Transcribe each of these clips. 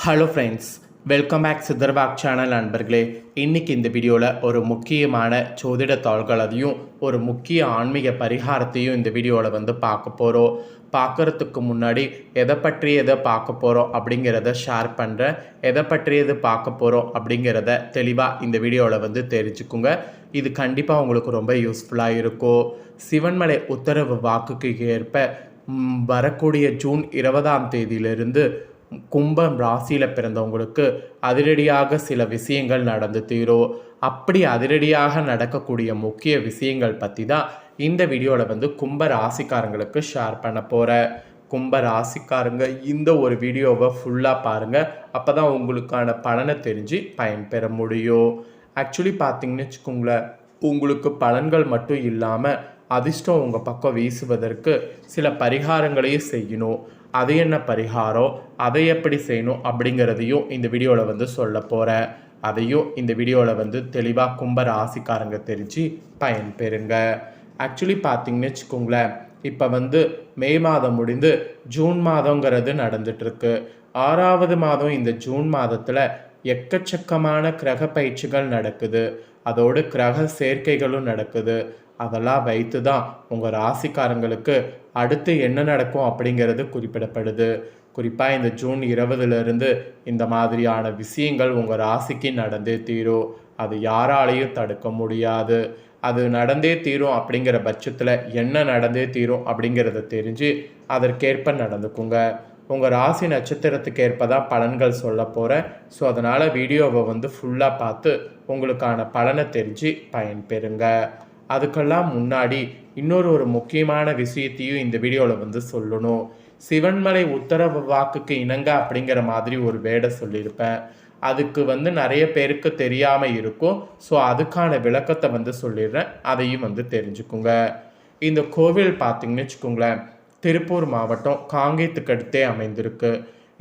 Hello friends, welcome back சித்தர்பாக் channel நண்பர்களே. இன்றைக்கி இந்த வீடியோவில் ஒரு முக்கியமான ஜோதிட தாள்களையும் ஒரு முக்கிய ஆன்மீக பரிகாரத்தையும் இந்த வீடியோவில் பார்க்க போகிறோம். பார்க்குறதுக்கு முன்னாடி எதை பார்க்க போகிறோம் அப்படிங்கிறத ஷேர் பண்ணுறேன். எதை பற்றியது பார்க்க போகிறோம் அப்படிங்கிறத தெளிவாக இந்த வீடியோவில் தெரிஞ்சுக்குங்க. இது கண்டிப்பாக உங்களுக்கு ரொம்ப யூஸ்ஃபுல்லாக இருக்கும். சிவன்மலை உத்தரவு வாக்குக்கு ஏற்ப வரக்கூடிய ஜூன் 20ஆம் தேதியிலிருந்து கும்பம் ராசியில் பிறந்தவங்களுக்கு அதிரடியாக சில விஷயங்கள் நடந்து தீரும். அப்படி அதிரடியாக நடக்கக்கூடிய முக்கிய விஷயங்கள் பற்றி தான் இந்த வீடியோவில் கும்ப ராசிக்காரங்களுக்கு ஷேர் பண்ண போகிறேன். கும்ப ராசிக்காரங்க இந்த ஒரு வீடியோவை ஃபுல்லாக பாருங்கள். அப்போ தான் உங்களுக்கான பலனை தெரிஞ்சு பயன்பெற முடியும். ஆக்சுவலி பார்த்தீங்கன்னு வச்சுக்கோங்களேன், உங்களுக்கு பலன்கள் மட்டும் இல்லாமல் அதிர்ஷ்டம் உங்கள் பக்கம் வீசுவதற்கு சில பரிகாரங்களையும் செய்யணும். அது என்ன பரிகாரம், அதை எப்படி செய்யணும் அப்படிங்கிறதையும் இந்த வீடியோவில் சொல்ல போகிறேன். அதையும் இந்த வீடியோவில் தெளிவாக கும்ப ராசிக்காரங்க தெரிஞ்சு பயன்பெறுங்க. ஆக்சுவலி பார்த்தீங்கன்னு வச்சுக்கோங்களேன், இப்போ மே மாதம் முடிந்து ஜூன் மாதங்கிறது நடந்துட்டுருக்கு. 6வது மாதம் இந்த ஜூன் மாதத்தில் எக்கச்சக்கமான கிரக பயிற்சிகள் நடக்குது. அதோடு கிரக சேர்க்கைகளும் நடக்குது. அதெல்லாம் வைத்து தான் உங்கள் ராசிக்காரங்களுக்கு அடுத்து என்ன நடக்கும் அப்படிங்கிறது குறிப்பிடப்படுது. குறிப்பாக இந்த ஜூன் 20லேருந்து இந்த மாதிரியான விஷயங்கள் உங்கள் ராசிக்கு நடந்தே தீரும். அது யாராலையும் தடுக்க முடியாது. அது நடந்தே தீரும். அப்படிங்கிற பட்சத்தில் என்ன நடந்தே தீரும் அப்படிங்கிறத தெரிஞ்சு அதற்கேற்ப நடந்துக்குங்க. உங்கள் ராசி நட்சத்திரத்துக்கு ஏற்ப தான் பலன்கள் சொல்ல போகிறேன். ஸோ அதனால் வீடியோவை ஃபுல்லாக பார்த்து உங்களுக்கான பலனை தெரிஞ்சு பயன்பெறுங்க. அதுக்கெல்லாம் முன்னாடி இன்னொரு முக்கியமான விஷயத்தையும் இந்த வீடியோவில் சொல்லணும். சிவன்மலை உத்தரவு வாக்குக்கு இணங்க அப்படிங்கிற மாதிரி ஒரு வேடை சொல்லியிருப்பேன். அதுக்கு நிறைய பேருக்கு தெரியாமல் இருக்கும். ஸோ அதுக்கான விளக்கத்தை சொல்லிடுறேன். அதையும் தெரிஞ்சுக்குங்க. இந்த கோவில் பார்த்திங்கன்னு வச்சுக்கோங்களேன், திருப்பூர் மாவட்டம் காங்கேயத்துக்கு அடுத்தே அமைந்திருக்கு.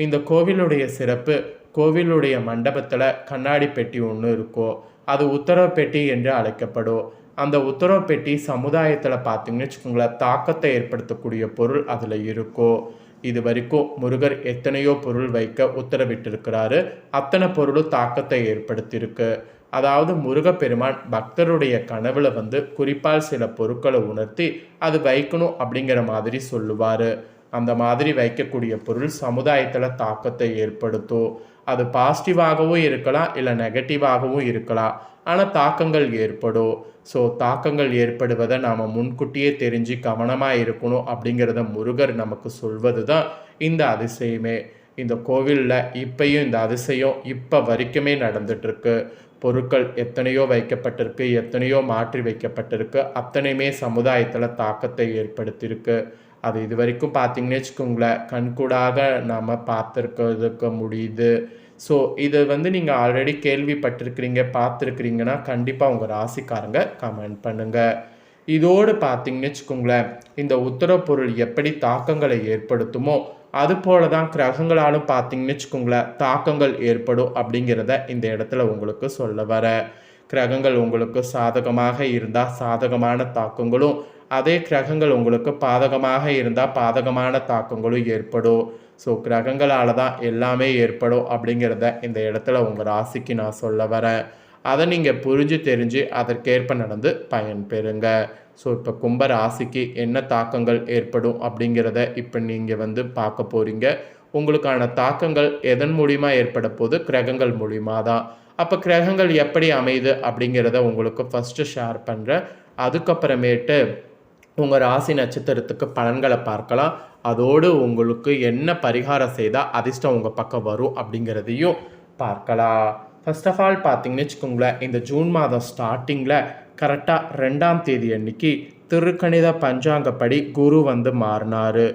இந்த கோவிலுடைய சிறப்பு, கோவிலுடைய மண்டபத்தில் கண்ணாடி பெட்டி ஒன்று இருக்கும். அது உத்தரவு பெட்டி என்று அழைக்கப்படும். அந்த உத்தரவு பெட்டி சமுதாயத்தில் பார்த்திங்கன்னு வச்சுக்கோங்களேன், தாக்கத்தை ஏற்படுத்தக்கூடிய பொருள் அதில் இருக்கும். இது வரைக்கும் முருகர் எத்தனையோ பொருள் வைக்க உத்தரவிட்டிருக்கிறாரு. அத்தனை பொருளும் தாக்கத்தை ஏற்படுத்தியிருக்கு. அதாவது முருகப்பெருமான் பக்தருடைய கனவுல குறிப்பால் சில பொருட்களை உணர்த்தி அது வைக்கணும் அப்படிங்கிற மாதிரி சொல்லுவார். அந்த மாதிரி வைக்கக்கூடிய பொருள் சமுதாயத்தில் தாக்கத்தை ஏற்படுத்தும். அது பாசிட்டிவாகவும் இருக்கலாம், இல்லை நெகட்டிவாகவும் இருக்கலாம். ஆனால் தாக்கங்கள் ஏற்படும். ஸோ தாக்கங்கள் ஏற்படுவதை நாம் முன்கூட்டியே தெரிஞ்சு கவனமாக இருக்கணும் அப்படிங்கிறத முருகர் நமக்கு சொல்வது தான் இந்த அதிசயமே. இந்த கோவிலில் இப்பையும் இந்த அதிசயம் இப்போ வரைக்குமே நடந்துட்டுருக்கு. பொருட்கள் எத்தனையோ வைக்கப்பட்டிருக்கு, எத்தனையோ மாற்றி வைக்கப்பட்டிருக்கு. அத்தனையுமே சமுதாயத்தில் தாக்கத்தை ஏற்படுத்தியிருக்கு. அது இது வரைக்கும் பார்த்திங்கன்னு வச்சுக்கோங்களேன், கண்கூடாக நாம் பார்த்துருக்க முடியுது. ஸோ இதை நீங்கள் ஆல்ரெடி கேள்விப்பட்டிருக்கிறீங்க, பார்த்துருக்கிறீங்கன்னா கண்டிப்பாக உங்கள் ராசிக்காரங்க கமெண்ட் பண்ணுங்கள். இதோடு பார்த்திங்கன்னு வச்சுக்கோங்களேன், இந்த உத்தரவு பொருள் எப்படி தாக்கங்களை ஏற்படுத்துமோ அதுபோல தான் கிரகங்களாலும் பார்த்திங்கன்னு வச்சுக்கோங்களேன் தாக்கங்கள் ஏற்படும் அப்படிங்கிறத இந்த இடத்துல உங்களுக்கு சொல்ல வர. கிரகங்கள் உங்களுக்கு சாதகமாக இருந்தால் சாதகமான தாக்கங்களும், அதே கிரகங்கள் உங்களுக்கு பாதகமாக இருந்தால் பாதகமான தாக்கங்களும் ஏற்படும். ஸோ கிரகங்களால் தான் எல்லாமே ஏற்படும் அப்படிங்கிறத இந்த இடத்துல உங்கள் ராசிக்கு நான் சொல்ல வரேன். அதை நீங்கள் புரிஞ்சு தெரிஞ்சு அதற்கேற்ப நடந்து பயன்பெறுங்க. ஸோ இப்போ கும்ப ராசிக்கு என்ன தாக்கங்கள் ஏற்படும் அப்படிங்கிறத இப்போ நீங்கள் பார்க்க போகிறீங்க. உங்களுக்கான தாக்கங்கள் எதன் மூலிமா ஏற்பட போது? கிரகங்கள் மூலிமா தான். அப்போ கிரகங்கள் எப்படி அமையுது அப்படிங்கிறத உங்களுக்கு ஃபஸ்ட்டு ஷேர் பண்ணுறேன். அதுக்கப்புறமேட்டு உங்கள் ராசி நட்சத்திரத்துக்கு பலன்களை பார்க்கலாம். அதோடு உங்களுக்கு என்ன பரிகாரம் செய்தால் அதிர்ஷ்டம் உங்கள் பக்கம் வரும் அப்படிங்கிறதையும் பார்க்கலாம். ஃபர்ஸ்ட் ஆஃப் ஆல் பார்த்திங்கன்னு வச்சுக்கோங்களேன், இந்த ஜூன் மாதம் ஸ்டார்டிங்கில் கரெக்டாக 2ஆம் தேதி அன்னைக்கு திருக்கணித பஞ்சாங்கப்படி குரு மாறினார்.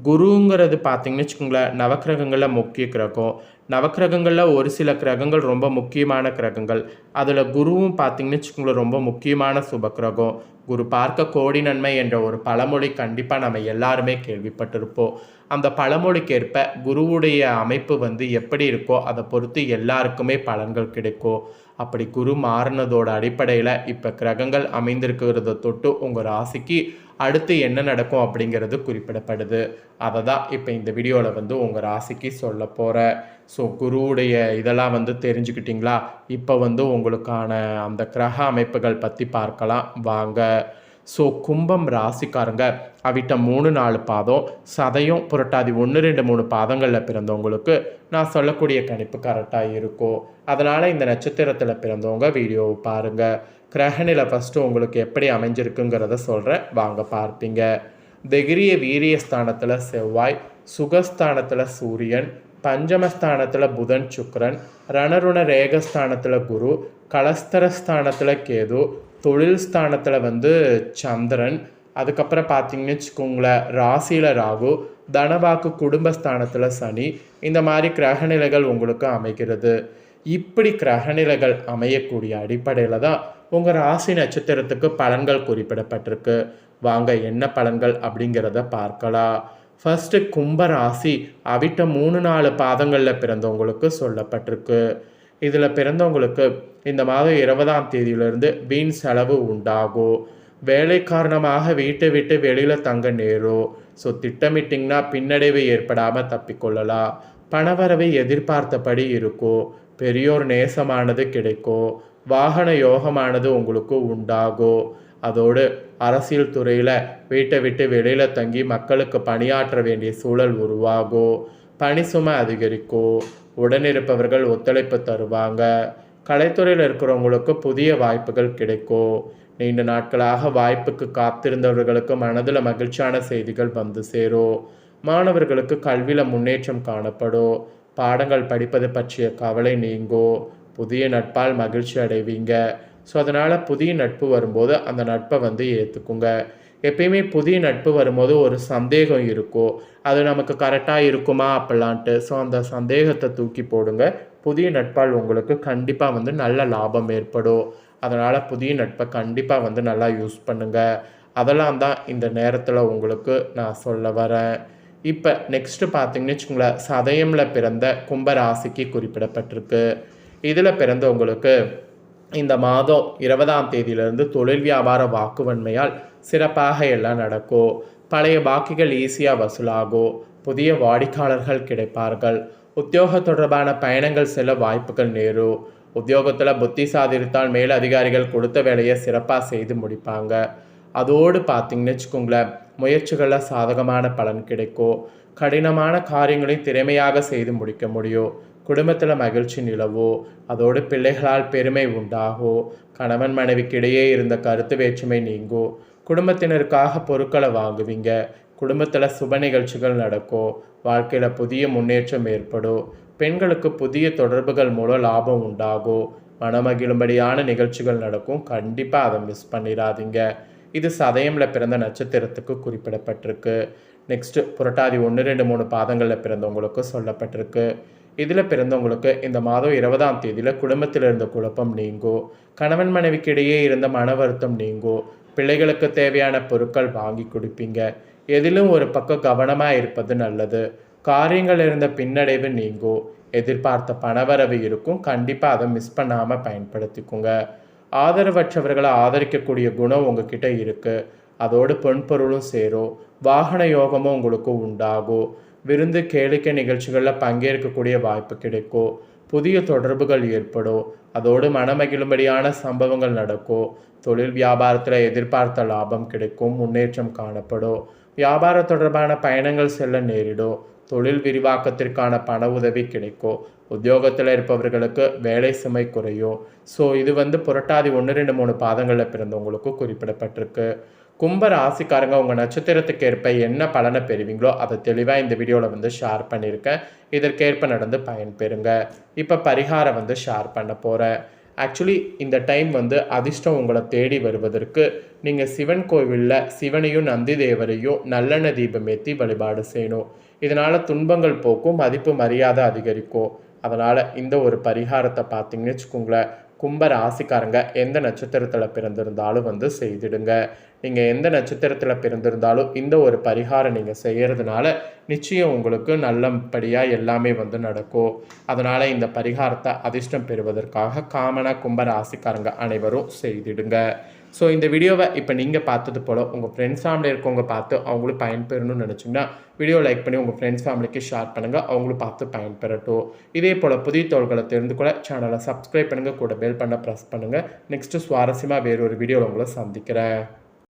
குருங்கிறது பார்த்திங்கன்னு வச்சுக்கோங்களேன், நவக்கிரகங்களில் முக்கிய கிரகம். நவக்கிரகங்களில் ஒரு சில கிரகங்கள் ரொம்ப முக்கியமான கிரகங்கள். அதில் குருவும் பார்த்திங்கன்னு வச்சுக்கோங்களேன் ரொம்ப முக்கியமான சுபக்கிரகம். குரு பார்க்க கோடி நன்மை என்ற ஒரு பழமொழி கண்டிப்பாக நம்ம எல்லாருமே கேள்விப்பட்டிருப்போம். அந்த பழமொழிக்கேற்ப குருவுடைய அமைப்பு எப்படி இருக்கோ அதை பொறுத்து எல்லாருக்குமே பலன்கள் கிடைக்கும். அப்படி குரு மாறினதோட அடிப்படையில் இப்போ கிரகங்கள் அமைந்திருக்கிறத தொட்டு உங்கள் ராசிக்கு அடுத்து என்ன நடக்கும் அப்படிங்கிறது குறிப்பிடப்படுது. அதை தான் இப்போ இந்த வீடியோவில் வந்து உங்கள் ராசிக்கு சொல்ல போகிறேன். ஸோ குருவுடைய இதெல்லாம் வந்து தெரிஞ்சுக்கிட்டிங்களா? இப்போ வந்து உங்களுக்கான அந்த கிரக அமைப்புகள் பற்றி பார்க்கலாம் வாங்க. ஸோ கும்பம் ராசிக்காரங்க அவிட்டம் 3-4 பாதம், சதயம் புரட்டாதி 1-2-3 பாதங்களில் பிறந்தவங்களுக்கு நான் சொல்லக்கூடிய கணிப்பு கரெக்டாக இருக்கும். அதனால் இந்த நட்சத்திரத்தில் பிறந்தவங்க வீடியோவை பாருங்கள். கிரகநிலை ஃபஸ்ட்டு உங்களுக்கு எப்படி அமைஞ்சிருக்குங்கிறத சொல்கிறேன் வாங்க பார்ப்பீங்க. தைரிய வீரிய ஸ்தானத்தில் செவ்வாய், சுகஸ்தானத்தில் சூரியன், பஞ்சமஸ்தானத்தில் புதன் சுக்கிரன், ரணருண ரேகஸ்தானத்தில் குரு, கலஸ்தரஸ்தானத்தில் கேது, தொழில் ஸ்தானத்தில் வந்து சந்திரன், அதுக்கப்புறம் பார்த்தீங்கன்னு வச்சுக்கோங்களேன் ராசியில் ராகு, தனவாக்கு குடும்பஸ்தானத்தில் சனி. இந்த மாதிரி கிரகநிலைகள் உங்களுக்கு அமைகிறது. இப்படி கிரகநிலைகள் அமையக்கூடிய அடிப்படையில் தான் உங்கள் ராசி நட்சத்திரத்துக்கு பலன்கள் குறிப்பிடப்பட்டிருக்கு. வாங்க என்ன பலன்கள் அப்படிங்கிறத பார்க்கலாம். ஃபஸ்ட்டு கும்ப ராசி அவிட்டம் 3-4 பாதங்களில் பிறந்தவங்களுக்கு சொல்லப்பட்டிருக்கு. இதில் பிறந்தவங்களுக்கு இந்த மாதம் 20ஆம் தேதியிலிருந்து வீண் செலவு உண்டாகும். வேலை காரணமாக வீட்டை விட்டு வெளியில் தங்க நேரும். ஸோ திட்டமிட்டிங்கன்னா பின்னடைவு ஏற்படாமல் தப்பிக்கொள்ளலாம். பணவரவை எதிர்பார்த்தபடி இருக்கும். பெரியோர் நேசமானது கிடைக்கும். வாகன யோகமானது உங்களுக்கு உண்டாகும். அதோடு அரசியல் துறையில் வீட்டை விட்டு வெளியில் தங்கி மக்களுக்கு பணியாற்ற வேண்டிய சூழல் உருவாகும். பணி சுமை அதிகரிக்கும். உடனிருப்பவர்கள் ஒத்துழைப்பு தருவாங்க. கலைத்துறையில் இருக்கிறவங்களுக்கு புதிய வாய்ப்புகள் கிடைக்கும். நீண்ட நாட்களாக வாய்ப்புக்கு காத்திருந்தவர்களுக்கு மனதில் மகிழ்ச்சியான செய்திகள் வந்து சேரும். மாணவர்களுக்கு கல்வியில் முன்னேற்றம் காணப்படும். பாடங்கள் படிப்பது பற்றிய கவலை நீங்கும். புதிய நட்பால் மகிழ்ச்சி அடைவீங்க. ஸோ அதனால் புதிய நட்பு வரும்போது அந்த நட்பை வந்து ஏற்றுக்குங்க. எப்பயுமே புதிய நட்பு வரும்போது ஒரு சந்தேகம் இருக்கும், அது நமக்கு கரெக்டாக இருக்குமா அப்படிலான்ட்டு. ஸோ அந்த சந்தேகத்தை தூக்கி போடுங்க. புதிய நட்பால் உங்களுக்கு கண்டிப்பாக வந்து நல்ல லாபம் ஏற்படும். அதனால் புதிய நட்பை கண்டிப்பாக வந்து நல்லா யூஸ் பண்ணுங்கள். அதெல்லாம் தான் இந்த நேரத்தில் உங்களுக்கு நான் சொல்ல வரேன். இப்போ நெக்ஸ்ட்டு பார்த்தீங்கன்னு வச்சுக்கோங்களேன், சதயமில் பிறந்த கும்ப ராசிக்கு குறிப்பிடப்பட்டிருக்கு. இதில் பிறந்தவங்களுக்கு இந்த மாதம் 20ஆம் தேதியிலிருந்து தொழில் வியாபார வாக்குவன்மையால் சிறப்பாக எல்லாம் நடக்கும். பழைய பாக்கிகள் ஈஸியாக வசூலாகும். புதிய வாடிக்கையாளர்கள் கிடைப்பார்கள். உத்தியோக தொடர்பான பயணங்கள் செல்ல வாய்ப்புகள் நேரும். உத்தியோகத்தில் புத்தி சாதித்தால் மேல் அதிகாரிகள் கொடுத்த வேலையை சிறப்பாக செய்து முடிப்பாங்க. அதோடு பார்த்தீங்கன்னு வச்சுக்கோங்களேன், முயற்சிகளில் சாதகமான பலன் கிடைக்கும். கடினமான காரியங்களை திறமையாக செய்து முடிக்க முடியும். குடும்பத்தில் மகிழ்ச்சி நிலவும். அதோடு பிள்ளைகளால் பெருமை உண்டாகும். கணவன் மனைவிக்கிடையே இருந்த கருத்து வேற்றுமை நீங்கும். குடும்பத்தினருக்காக பொருட்களை வாங்குவீங்க. குடும்பத்தில் சுப நிகழ்ச்சிகள் நடக்கும். வாழ்க்கையில் புதிய முன்னேற்றம் ஏற்படும். பெண்களுக்கு புதிய தொடர்புகள் மூலம் லாபம் உண்டாகும். மனமகிழும்படியான நிகழ்ச்சிகள் நடக்கும். கண்டிப்பாக அதை மிஸ் பண்ணிடாதீங்க. இது சதயமில் பிறந்த நட்சத்திரத்துக்கு குறிப்பிடப்பட்டிருக்கு. நெக்ஸ்ட்டு புரட்டாதி 1-2-3 பாதங்களில் பிறந்தவங்களுக்கு சொல்லப்பட்டிருக்கு. இதில் பிறந்தவங்களுக்கு இந்த மாதம் 20ஆம் தேதியில் குடும்பத்தில் இருந்த குழப்பம் நீங்கும். கணவன் மனைவிக்கிடையே இருந்த மன வருத்தம் நீங்கும். பிள்ளைகளுக்கு தேவையான பொருட்கள் வாங்கி கொடுப்பீங்க. எதிலும் ஒரு பக்கம் கவனமாக இருப்பது நல்லது. காரியங்கள் இருந்த பின்னடைவு நீங்கும். எதிர்பார்த்த பணவரவு இருக்கும். கண்டிப்பாக அதை மிஸ் பண்ணாமல் பயன்படுத்திக்கோங்க. ஆதரவற்றவர்களை ஆதரிக்கக்கூடிய குணம் உங்ககிட்ட இருக்குது. அதோடு பொன்பொருளும் சேரும். வாகன யோகமும் உங்களுக்கு உண்டாகும். விருந்து கேளிக்கை நிகழ்ச்சிகளில் பங்கேற்கக்கூடிய வாய்ப்பு கிடைக்கும். புதிய தொடர்புகள் ஏற்படும். அதோடு மனமகிழும்படியான சம்பவங்கள் நடக்கும். தொழில் வியாபாரத்தில் எதிர்பார்த்த லாபம் கிடைக்கும். முன்னேற்றம் காணப்படும். வியாபார தொடர்பான பயணங்கள் செல்ல நேரிடும். தொழில் விரிவாக்கத்திற்கான பண உதவி கிடைக்கும். உத்தியோகத்தில் இருப்பவர்களுக்கு வேலை சுமை குறையும். ஸோ இது வந்து புரட்டாதி 1-2-3 பாதங்களில் பிறந்தவங்களுக்கு குறிப்பிடப்பட்டிருக்கு. கும்ப ராசிக்காரங்க உங்கள் நட்சத்திரத்துக்கு ஏற்ப என்ன பலனை பெறுவீங்களோ அதை தெளிவாக இந்த வீடியோவில் வந்து ஷேர் பண்ணியிருக்கேன். இதற்கேற்ப நடந்து பயன்பெறுங்க. இப்போ பரிகாரம் வந்து ஷேர் பண்ண போகிறேன். ஆக்சுவலி இந்த டைம் வந்து அதிர்ஷ்டம் உங்களை தேடி வருவதற்கு நீங்கள் சிவன் கோவிலில் சிவனையும் நந்தி தேவரையும் நல்லெண்ணெய் தீபம் ஏற்றி வழிபாடு செய்யணும். இதனால் துன்பங்கள் போக்கும், மதிப்பு மரியாதை அதிகரிக்கும். அதனால் இந்த ஒரு பரிகாரத்தை பார்த்தீங்கன்னு வச்சுக்கோங்களேன், கும்ப ராசிக்காரங்க எந்த நட்சத்திரத்தில் பிறந்திருந்தாலும் வந்து செய்திடுங்க. நீங்கள் எந்த நட்சத்திரத்தில் பிறந்திருந்தாலும் இந்த ஒரு பரிகாரம் நீங்கள் செய்கிறதுனால நிச்சயம் உங்களுக்கு நல்லபடியாக எல்லாமே வந்து நடக்கும். அதனால் இந்த பரிகாரத்தை அதிர்ஷ்டம் பெறுவதற்காக காமனாக கும்ப ராசிக்காரங்க அனைவரும் செய்திடுங்க. ஸோ இந்த வீடியோவை இப்போ நீங்கள் பார்த்தது போல் உங்கள் ஃப்ரெண்ட்ஸ் ஃபேமிலி இருக்கவங்க பார்த்து அவங்களும் பயன்பெறணும்னு நினச்சிங்கன்னா வீடியோ லைக் பண்ணி உங்கள் ஃப்ரெண்ட்ஸ் ஃபேமிலிக்கு ஷேர் பண்ணுங்கள், அவங்களும் பார்த்து பயன்பெறட்டும். இதே போல் புதிய தகவல்களை தெரிந்து கொள்ள சேனலை சப்ஸ்கிரைப் பண்ணுங்கள், கூட பெல் பண்ண ப்ரெஸ் பண்ணுங்கள். நெக்ஸ்ட்டு சுவாரஸ்யமாக வேறொரு வீடியோவில் உங்களை சந்திக்கிறேன்.